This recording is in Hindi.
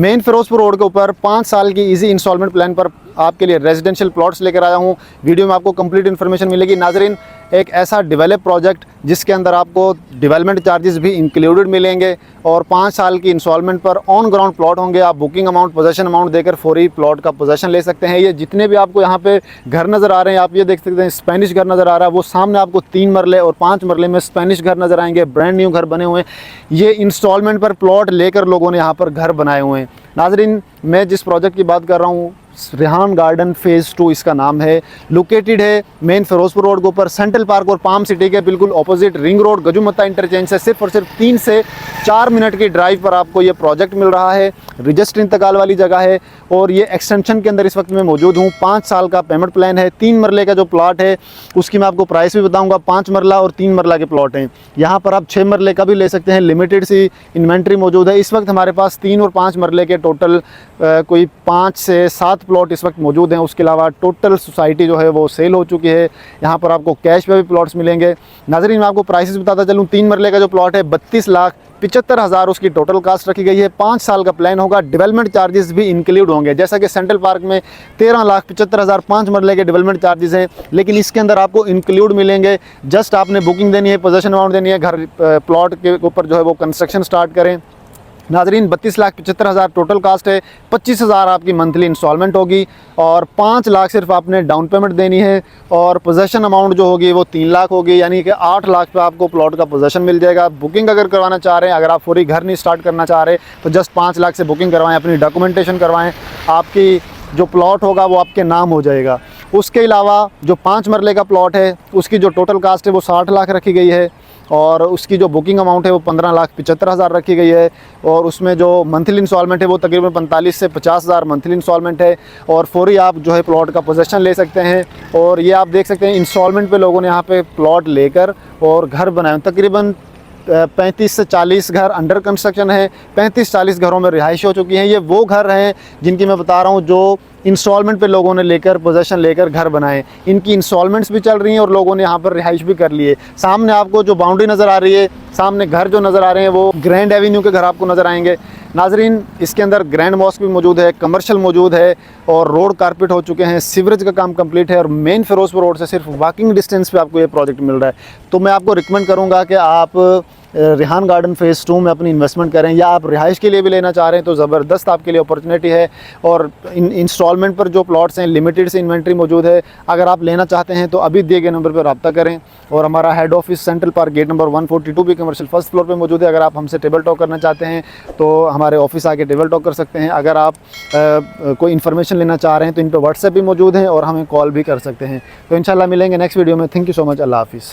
मेन फिरोजपुर रोड के ऊपर 5 साल की इजी इंस्टॉलमेंट प्लान पर आपके लिए रेजिडेंशियल प्लॉट्स लेकर आया हूँ। वीडियो में आपको कंप्लीट इन्फॉर्मेशन मिलेगी। नाजरीन, एक ऐसा डेवलप प्रोजेक्ट जिसके अंदर आपको डेवलपमेंट चार्जेस भी इंक्लूडेड मिलेंगे और 5 साल की इंस्टॉलमेंट पर ऑन ग्राउंड प्लॉट होंगे। आप बुकिंग अमाउंट, पोजेशन अमाउंट देकर फौरी प्लॉट का पोजेशन ले सकते हैं। ये जितने भी आपको यहाँ पे घर नज़र आ रहे हैं, आप ये देख सकते हैं स्पेनिश घर नज़र आ रहा है, वो सामने आपको 3 मरले और 5 मरले में स्पेनिश घर नज़र आएंगे। ब्रांड न्यू घर बने हुए हैं। ये इंस्टॉलमेंट पर प्लॉट लेकर लोगों ने यहाँ पर घर बनाए हुए हैं। नाजरीन, मैं जिस प्रोजेक्ट की बात कर रहा हूँ, रेहान गार्डन फेज़ 2 इसका नाम है। लोकेटेड है मेन फिरोजपुर रोड के ऊपर, सेंट्रल पार्क और पाम सिटी के बिल्कुल ऑपोजिट रिंग रोड गजुमत्ता इंटरचेंज से सिर्फ और सिर्फ 3 से 4 मिनट की ड्राइव पर आपको ये प्रोजेक्ट मिल रहा है। रजिस्टर इंतकाल वाली जगह है और ये एक्सटेंशन के अंदर इस वक्त मैं मौजूद हूँ। 5 साल का पेमेंट प्लान है। 3 मरले का जो प्लॉट है उसकी मैं आपको प्राइस भी बताऊँगा। 5 मरला और 3 मरला के प्लॉट हैं। यहाँ पर आप 6 मरले का भी ले सकते हैं। लिमिटेड सी इन्वेंट्री मौजूद है। इस वक्त हमारे पास 3 और 5 मरले के टोटल कोई 5 से 7 प्लॉट इस वक्त मौजूद हैं। उसके अलावा टोटल सोसाइटी जो है वो सेल हो चुकी है। यहाँ पर आपको कैश पे भी प्लॉट्स मिलेंगे। नाज़रीन, मैं आपको प्राइसेस बताता चलूँ। 3 मरले का जो प्लॉट है 32,75,000 उसकी टोटल कास्ट रखी गई है। 5 साल का प्लान होगा। डेवलपमेंट चार्जेस भी इंक्लूड होंगे। जैसा कि सेंट्रल पार्क में 13,75,000 5 मरले के डेवलपमेंट चार्जेस हैं, लेकिन इसके अंदर आपको इंक्लूड मिलेंगे। जस्ट आपने बुकिंग देनी है, पोजेशन अमाउंट देनी है, घर प्लॉट के ऊपर जो है वो कंस्ट्रक्शन स्टार्ट करें। नाजरीन, 32,75,000 टोटल कास्ट है। 25,000 आपकी मंथली इंस्टॉलमेंट होगी और 5 लाख सिर्फ आपने डाउन पेमेंट देनी है और पोजेशन अमाउंट जो होगी वो 3 लाख होगी, यानी कि 8 लाख पे आपको प्लॉट का पोजेशन मिल जाएगा। बुकिंग अगर करवाना चाह रहे हैं, अगर आप पूरी घर नहीं स्टार्ट करना चाह रहे तो जस्ट 5 लाख से बुकिंग करवाएं, अपनी डॉक्यूमेंटेशन करवाएं, आपकी जो प्लॉट होगा वो आपके नाम हो जाएगा। उसके अलावा जो 5 मरले का प्लॉट है उसकी जो टोटल कास्ट है वो 60 लाख रखी गई है और उसकी जो बुकिंग अमाउंट है वो 15,75,000 रखी गई है और उसमें जो मंथली इंस्टॉलमेंट है वो तकरीबन 45 से 50,000 मंथली इंस्टॉलमेंट है और फौरी आप जो है प्लॉट का पोजेशन ले सकते हैं। और ये आप देख सकते हैं इंस्टॉलमेंट पे लोगों ने यहाँ पे प्लॉट लेकर और घर बनाए। तकरीबन 35 से 40 घर अंडर कंस्ट्रक्शन है। 35-40 घरों में रिहाइश हो चुकी हैं। ये वो घर हैं जिनकी मैं बता रहा हूँ जो इंस्टॉलमेंट पे लोगों ने लेकर पोजेशन लेकर घर बनाए। इनकी इंस्टॉलमेंट्स भी चल रही हैं और लोगों ने यहाँ पर रिहाइश भी कर लिए। सामने आपको जो बाउंड्री नज़र आ रही है, सामने घर जो नज़र आ रहे हैं वो ग्रैंड एवेन्यू के घर आपको नज़र आएंगे। नाजरीन, इसके अंदर ग्रैंड मॉस्क भी मौजूद है, कमर्शियल मौजूद है और रोड कारपेट हो चुके हैं। सीवरेज का काम कंप्लीट है और मेन फिरोजपुर रोड से सिर्फ वॉकिंग डिस्टेंस पे आपको ये प्रोजेक्ट मिल रहा है। तो मैं आपको रिकमेंड करूँगा कि आप रेहान गार्डन फेज़ 2 में अपनी इन्वेस्टमेंट करें, या आप रिहाइश के लिए भी लेना चाह रहे हैं तो ज़बरदस्त आपके लिए अपॉर्चुनिटी है। और इंस्टॉलमेंट पर जो प्लॉट्स हैं लिमिटेड से इन्वेंट्री मौजूद है। अगर आप लेना चाहते हैं तो अभी दिए गए नंबर पर रब्ता करें। और हमारा head office central park gate number 142 भी कमर्शियल फर्स्ट फ्लोर पे मौजूद है। अगर आप हमसे टेबल टॉक करना चाहते हैं तो हमारे ऑफिस आके टेबल टॉक कर सकते हैं। अगर आप कोई इन्फॉर्मेशन लेना चाह रहे हैं तो इन पर व्हाट्सएप भी मौजूद है और हमें कॉल भी कर सकते हैं। तो इंशाल्लाह मिलेंगे नेक्स्ट वीडियो में। Thank you so much. अल्लाह हाफिज़।